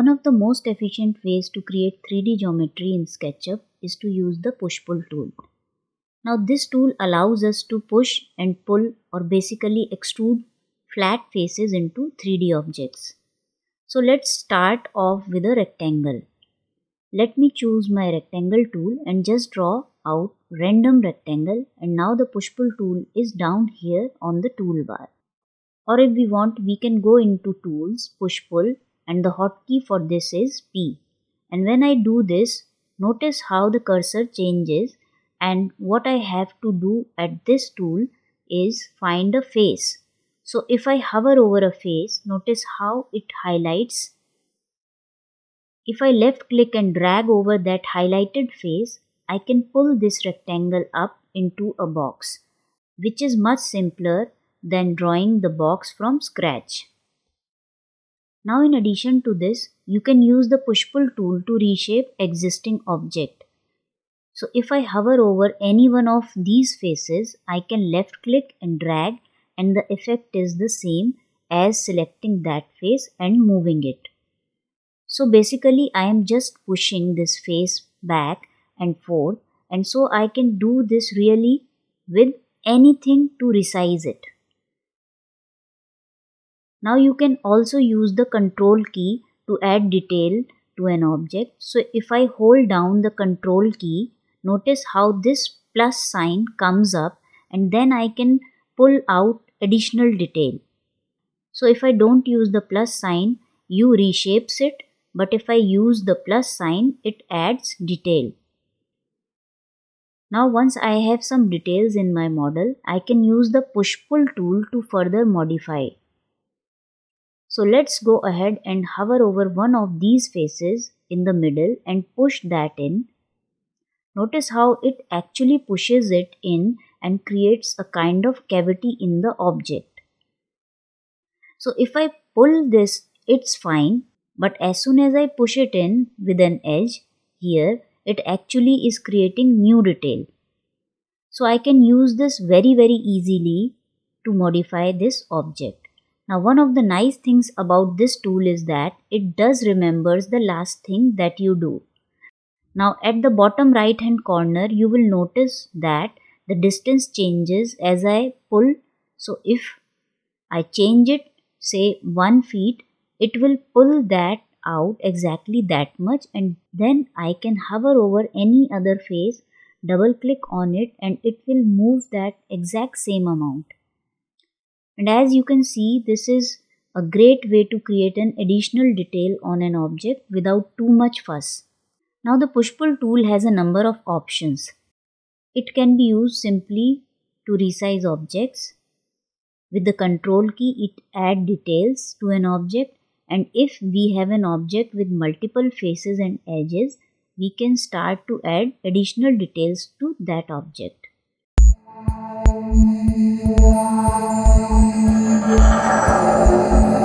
One of the most efficient ways to create 3D geometry in SketchUp is to use the push-pull tool. Now this tool allows us to push and pull or basically extrude flat faces into 3D objects. So let's start off with a rectangle. Let me choose my rectangle tool and just draw out random rectangle, and now the push-pull tool is down here on the toolbar. Or if we want, we can go into tools, push-pull, and the hotkey for this is P. And when I do this, notice how the cursor changes, and what I have to do at this tool is find a face. So if I hover over a face, notice how it highlights. If I left click and drag over that highlighted face, I can pull this rectangle up into a box, which is much simpler than drawing the box from scratch. Now in addition to this, you can use the push-pull tool to reshape existing object. So if I hover over any one of these faces, I can left click and drag, and the effect is the same as selecting that face and moving it. So basically I am just pushing this face back and forth, and so I can do this really with anything to resize it. Now you can also use the control key to add detail to an object. So if I hold down the control key, notice how this plus sign comes up, and then I can pull out additional detail. So if I don't use the plus sign, U reshapes it, but if I use the plus sign, it adds detail. Now once I have some details in my model, I can use the push-pull tool to further modify. So let's go ahead and hover over one of these faces in the middle and push that in. Notice how it actually pushes it in and creates a kind of cavity in the object. So if I pull this, it's fine, but as soon as I push it in with an edge here, it actually is creating new detail. So I can use this very easily to modify this object. Now one of the nice things about this tool is that it does remembers the last thing that you do. Now at the bottom right hand corner, you will notice that the distance changes as I pull. So if I change it, say 1 feet, it will pull that out exactly that much, and then I can hover over any other face, double click on it, and it will move that exact same amount. And as you can see, this is a great way to create an additional detail on an object without too much fuss. Now the push-pull tool has a number of options. It can be used simply to resize objects. With the control key, it adds details to an object, and if we have an object with multiple faces and edges, we can start to add additional details to that object.